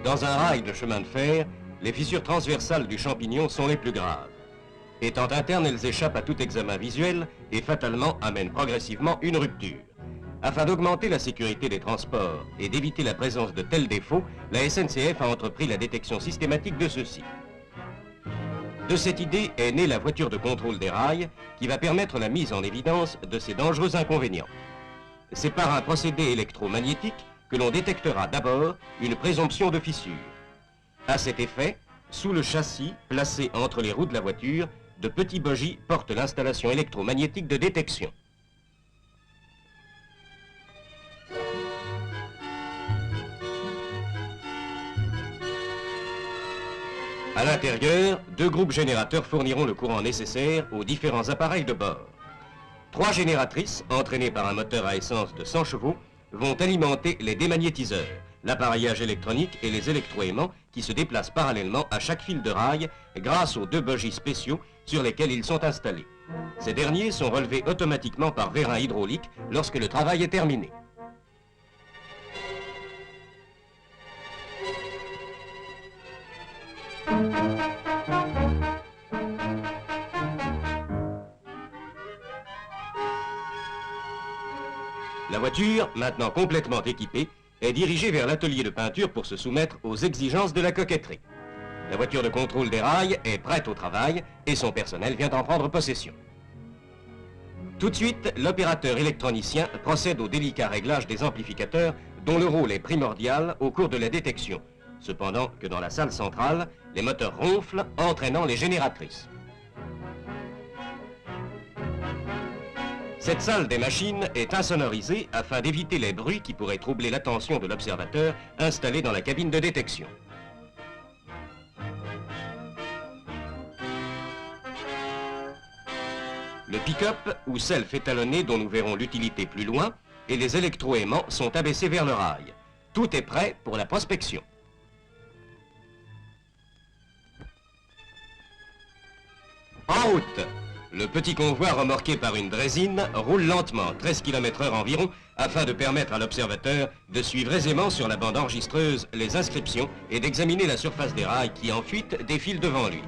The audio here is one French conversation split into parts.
Dans un rail de chemin de fer, les fissures transversales du champignon sont les plus graves. Étant internes, elles échappent à tout examen visuel et fatalement amènent progressivement une rupture. Afin d'augmenter la sécurité des transports et d'éviter la présence de tels défauts, la SNCF a entrepris la détection systématique de ceux-ci. De cette idée est née la voiture de contrôle des rails qui va permettre la mise en évidence de ces dangereux inconvénients. C'est par un procédé électromagnétique que l'on détectera d'abord une présomption de fissure. À cet effet, sous le châssis, placé entre les roues de la voiture, de petits bogies portent l'installation électromagnétique de détection. À l'intérieur, 2 groupes générateurs fourniront le courant nécessaire aux différents appareils de bord. 3 génératrices, entraînées par un moteur à essence de 100 chevaux, vont alimenter les démagnétiseurs, l'appareillage électronique et les électroaimants qui se déplacent parallèlement à chaque fil de rail grâce aux 2 bogies spéciaux sur lesquels ils sont installés. Ces derniers sont relevés automatiquement par vérin hydraulique lorsque le travail est terminé. La voiture, maintenant complètement équipée, est dirigée vers l'atelier de peinture pour se soumettre aux exigences de la coquetterie. La voiture de contrôle des rails est prête au travail et son personnel vient en prendre possession. Tout de suite, l'opérateur électronicien procède au délicat réglage des amplificateurs dont le rôle est primordial au cours de la détection, cependant que dans la salle centrale, les moteurs ronflent, entraînant les génératrices. Cette salle des machines est insonorisée afin d'éviter les bruits qui pourraient troubler l'attention de l'observateur installé dans la cabine de détection. Le pick-up ou self étalonné dont nous verrons l'utilité plus loin et les électroaimants sont abaissés vers le rail. Tout est prêt pour la prospection. En route! Le petit convoi remorqué par une draisine roule lentement, 13 km/h environ, afin de permettre à l'observateur de suivre aisément sur la bande enregistreuse les inscriptions et d'examiner la surface des rails qui en fuite défilent devant lui.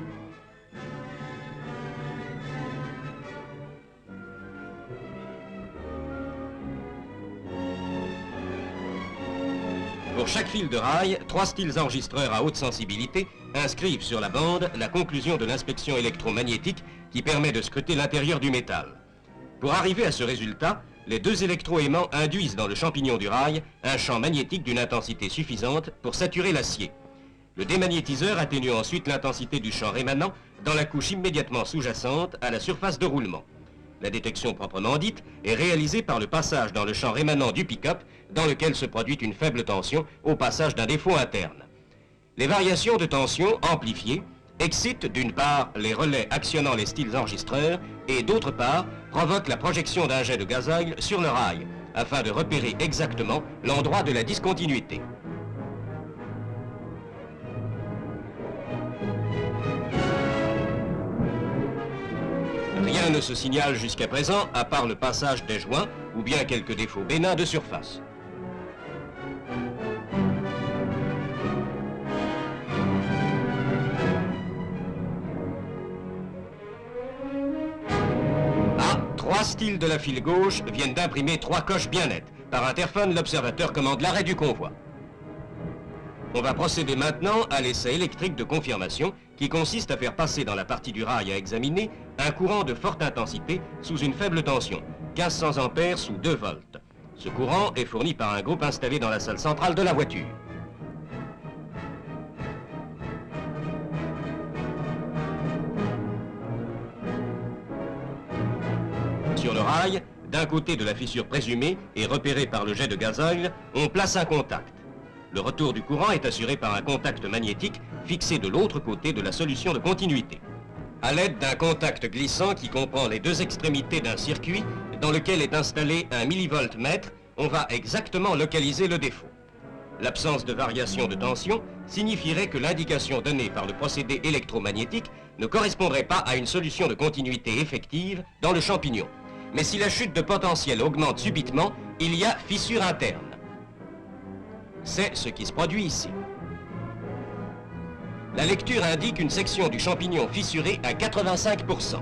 Pour chaque fil de rail, 3 styles enregistreurs à haute sensibilité inscrivent sur la bande la conclusion de l'inspection électromagnétique qui permet de scruter l'intérieur du métal. Pour arriver à ce résultat, les 2 électroaimants induisent dans le champignon du rail un champ magnétique d'une intensité suffisante pour saturer l'acier. Le démagnétiseur atténue ensuite l'intensité du champ rémanent dans la couche immédiatement sous-jacente à la surface de roulement. La détection proprement dite est réalisée par le passage dans le champ rémanent du pick-up dans lequel se produit une faible tension au passage d'un défaut interne. Les variations de tension amplifiées excitent d'une part les relais actionnant les styles enregistreurs et d'autre part provoquent la projection d'un jet de gazoil sur le rail afin de repérer exactement l'endroit de la discontinuité. Rien ne se signale jusqu'à présent à part le passage des joints ou bien quelques défauts bénins de surface. Trois styles de la file gauche viennent d'imprimer 3 coches bien nettes. Par interphone, l'observateur commande l'arrêt du convoi. On va procéder maintenant à l'essai électrique de confirmation qui consiste à faire passer dans la partie du rail à examiner un courant de forte intensité sous une faible tension, 1500 ampères sous 2 volts. Ce courant est fourni par un groupe installé dans la salle centrale de la voiture. Sur le rail, d'un côté de la fissure présumée et repérée par le jet de gazoil, on place un contact. Le retour du courant est assuré par un contact magnétique fixé de l'autre côté de la solution de continuité. À l'aide d'un contact glissant qui comprend les 2 extrémités d'un circuit dans lequel est installé un millivoltmètre, on va exactement localiser le défaut. L'absence de variation de tension signifierait que l'indication donnée par le procédé électromagnétique ne correspondrait pas à une solution de continuité effective dans le champignon. Mais si la chute de potentiel augmente subitement, il y a fissure interne. C'est ce qui se produit ici. La lecture indique une section du champignon fissurée à 85%.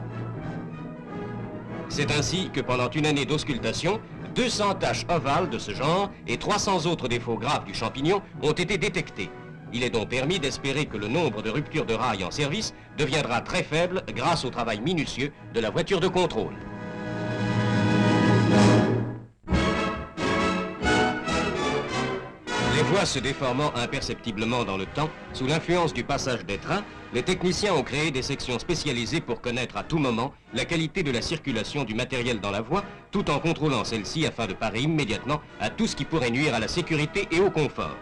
C'est ainsi que pendant une année d'auscultation, 200 taches ovales de ce genre et 300 autres défauts graves du champignon ont été détectés. Il est donc permis d'espérer que le nombre de ruptures de rails en service deviendra très faible grâce au travail minutieux de la voiture de contrôle. Les voies se déformant imperceptiblement dans le temps, sous l'influence du passage des trains, les techniciens ont créé des sections spécialisées pour connaître à tout moment la qualité de la circulation du matériel dans la voie, tout en contrôlant celle-ci afin de parer immédiatement à tout ce qui pourrait nuire à la sécurité et au confort.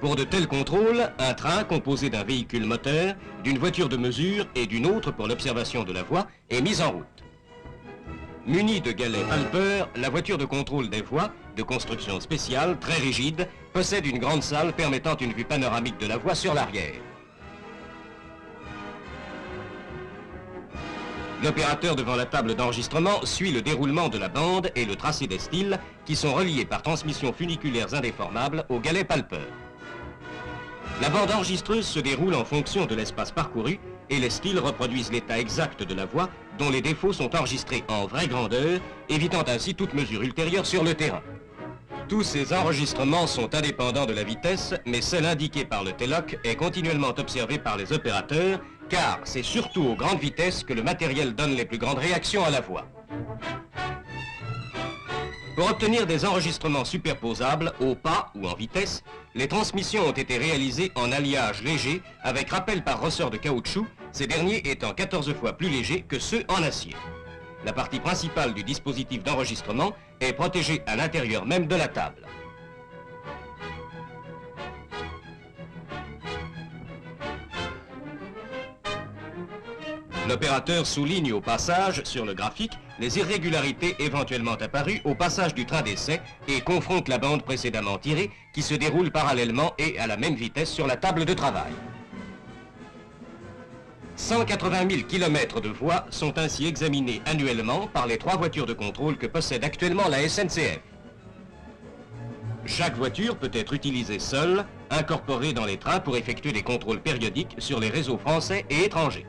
Pour de tels contrôles, un train composé d'un véhicule moteur, d'une voiture de mesure et d'une autre pour l'observation de la voie est mis en route. Munie de galets palpeurs, la voiture de contrôle des voies, de construction spéciale, très rigide, possède une grande salle permettant une vue panoramique de la voie sur l'arrière. L'opérateur devant la table d'enregistrement suit le déroulement de la bande et le tracé des styles qui sont reliés par transmissions funiculaires indéformables aux galets palpeurs. La bande enregistreuse se déroule en fonction de l'espace parcouru et les styles reproduisent l'état exact de la voie dont les défauts sont enregistrés en vraie grandeur, évitant ainsi toute mesure ultérieure sur le terrain. Tous ces enregistrements sont indépendants de la vitesse, mais celle indiquée par le TELOC est continuellement observée par les opérateurs, car c'est surtout aux grandes vitesses que le matériel donne les plus grandes réactions à la voie. Pour obtenir des enregistrements superposables au pas ou en vitesse, les transmissions ont été réalisées en alliage léger avec rappel par ressort de caoutchouc, ces derniers étant 14 fois plus légers que ceux en acier. La partie principale du dispositif d'enregistrement est protégée à l'intérieur même de la table. L'opérateur souligne au passage, sur le graphique, les irrégularités éventuellement apparues au passage du train d'essai et confronte la bande précédemment tirée qui se déroule parallèlement et à la même vitesse sur la table de travail. 180 000 km de voies sont ainsi examinés annuellement par les 3 voitures de contrôle que possède actuellement la SNCF. Chaque voiture peut être utilisée seule, incorporée dans les trains pour effectuer des contrôles périodiques sur les réseaux français et étrangers.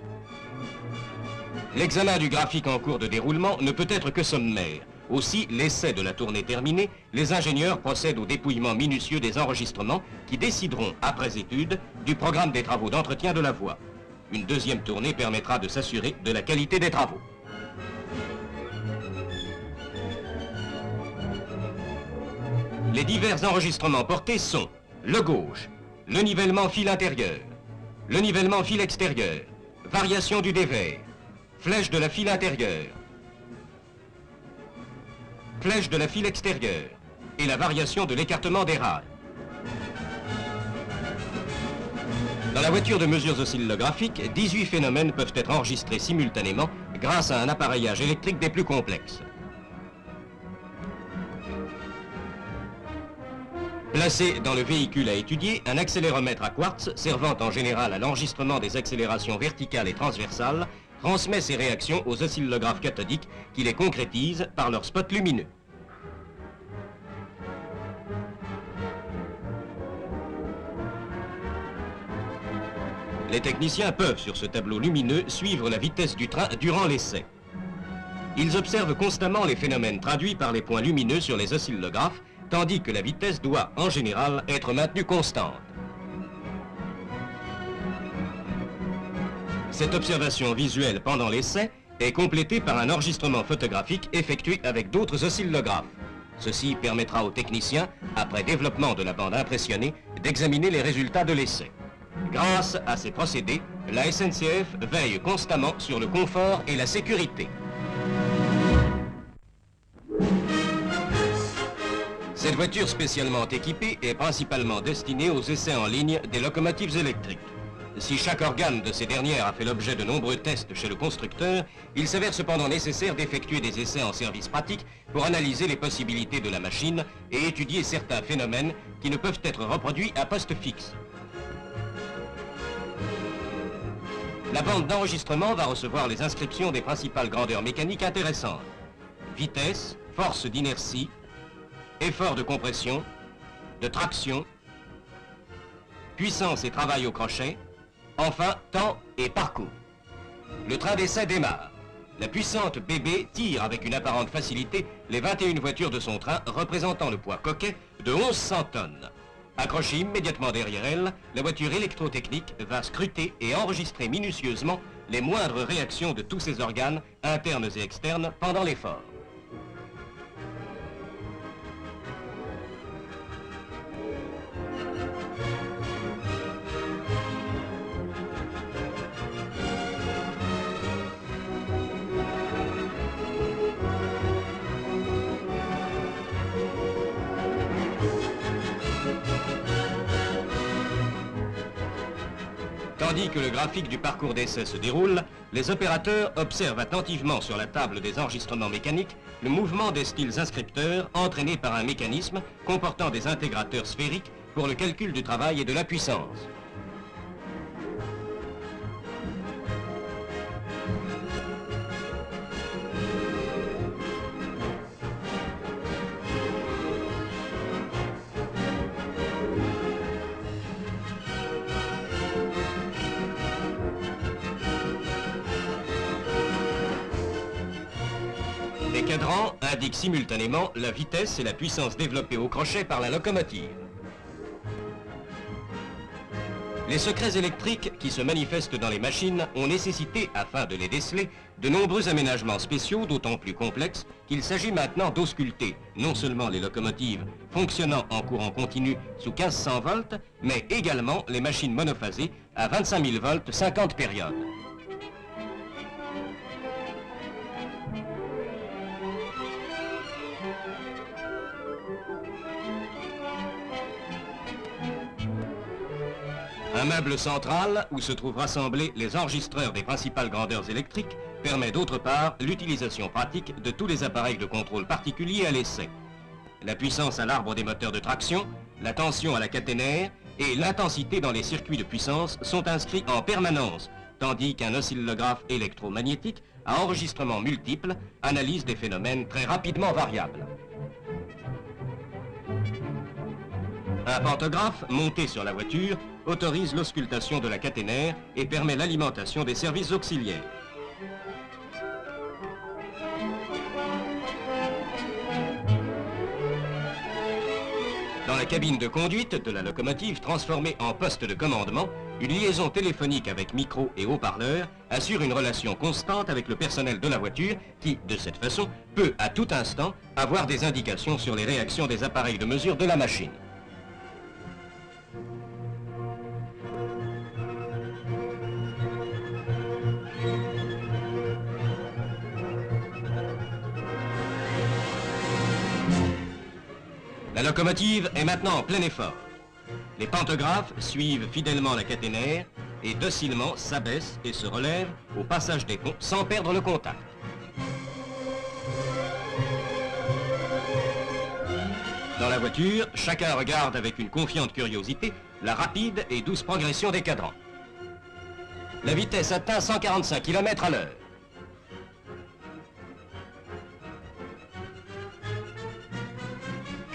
L'examen du graphique en cours de déroulement ne peut être que sommaire. Aussi, l'essai de la tournée terminé, les ingénieurs procèdent au dépouillement minutieux des enregistrements qui décideront, après étude, du programme des travaux d'entretien de la voie. Une deuxième tournée permettra de s'assurer de la qualité des travaux. Les divers enregistrements portés sont le gauche, le nivellement fil intérieur, le nivellement fil extérieur, variation du dévers, flèche de la file intérieure, flèche de la file extérieure et la variation de l'écartement des rails. Dans la voiture de mesures oscillographiques, 18 phénomènes peuvent être enregistrés simultanément grâce à un appareillage électrique des plus complexes. Placé dans le véhicule à étudier, un accéléromètre à quartz servant en général à l'enregistrement des accélérations verticales et transversales transmet ces réactions aux oscillographes cathodiques qui les concrétisent par leurs spots lumineux. Les techniciens peuvent, sur ce tableau lumineux, suivre la vitesse du train durant l'essai. Ils observent constamment les phénomènes traduits par les points lumineux sur les oscillographes, tandis que la vitesse doit, en général, être maintenue constante. Cette observation visuelle pendant l'essai est complétée par un enregistrement photographique effectué avec d'autres oscillographes. Ceci permettra aux techniciens, après développement de la bande impressionnée, d'examiner les résultats de l'essai. Grâce à ces procédés, la SNCF veille constamment sur le confort et la sécurité. Cette voiture spécialement équipée est principalement destinée aux essais en ligne des locomotives électriques. Si chaque organe de ces dernières a fait l'objet de nombreux tests chez le constructeur, il s'avère cependant nécessaire d'effectuer des essais en service pratique pour analyser les possibilités de la machine et étudier certains phénomènes qui ne peuvent être reproduits à poste fixe. La bande d'enregistrement va recevoir les inscriptions des principales grandeurs mécaniques intéressantes. Vitesse, force d'inertie, effort de compression, de traction, puissance et travail au crochet, enfin temps et parcours. Le train d'essai démarre. La puissante BB tire avec une apparente facilité les 21 voitures de son train représentant le poids coquet de 1100 tonnes. Accrochée immédiatement derrière elle, la voiture électrotechnique va scruter et enregistrer minutieusement les moindres réactions de tous ses organes, internes et externes, pendant l'effort. Tandis que le graphique du parcours d'essai se déroule, les opérateurs observent attentivement sur la table des enregistrements mécaniques le mouvement des styles inscripteurs entraînés par un mécanisme comportant des intégrateurs sphériques pour le calcul du travail et de la puissance. Les cadrans indiquent simultanément la vitesse et la puissance développées au crochet par la locomotive. Les secrets électriques qui se manifestent dans les machines ont nécessité, afin de les déceler, de nombreux aménagements spéciaux d'autant plus complexes qu'il s'agit maintenant d'ausculter non seulement les locomotives fonctionnant en courant continu sous 1500 volts, mais également les machines monophasées à 25 000 volts 50 périodes. Un meuble central où se trouvent rassemblés les enregistreurs des principales grandeurs électriques permet d'autre part l'utilisation pratique de tous les appareils de contrôle particuliers à l'essai. La puissance à l'arbre des moteurs de traction, la tension à la caténaire et l'intensité dans les circuits de puissance sont inscrits en permanence, tandis qu'un oscillographe électromagnétique à enregistrement multiple analyse des phénomènes très rapidement variables. Un pantographe monté sur la voiture autorise l'auscultation de la caténaire et permet l'alimentation des services auxiliaires. Dans la cabine de conduite de la locomotive transformée en poste de commandement, une liaison téléphonique avec micro et haut-parleur assure une relation constante avec le personnel de la voiture qui, de cette façon, peut à tout instant avoir des indications sur les réactions des appareils de mesure de la machine. La locomotive est maintenant en plein effort. Les pantographes suivent fidèlement la caténaire et docilement s'abaissent et se relèvent au passage des ponts sans perdre le contact. Dans la voiture, chacun regarde avec une confiante curiosité la rapide et douce progression des cadrans. La vitesse atteint 145 km à l'heure.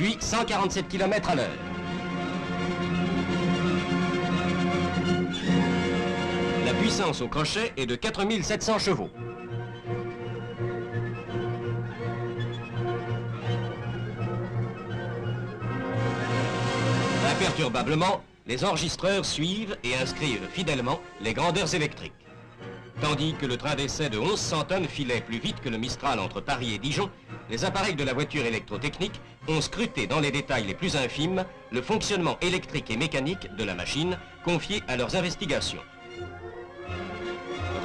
Puis 147 km à l'heure. La puissance au crochet est de 4700 chevaux. Imperturbablement, les enregistreurs suivent et inscrivent fidèlement les grandeurs électriques. Tandis que le train d'essai de 1100 tonnes filait plus vite que le Mistral entre Paris et Dijon, les appareils de la voiture électrotechnique ont scruté dans les détails les plus infimes le fonctionnement électrique et mécanique de la machine confiée à leurs investigations.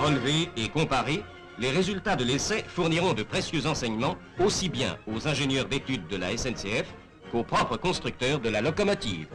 Relevés et comparés, les résultats de l'essai fourniront de précieux enseignements aussi bien aux ingénieurs d'études de la SNCF qu'aux propres constructeurs de la locomotive.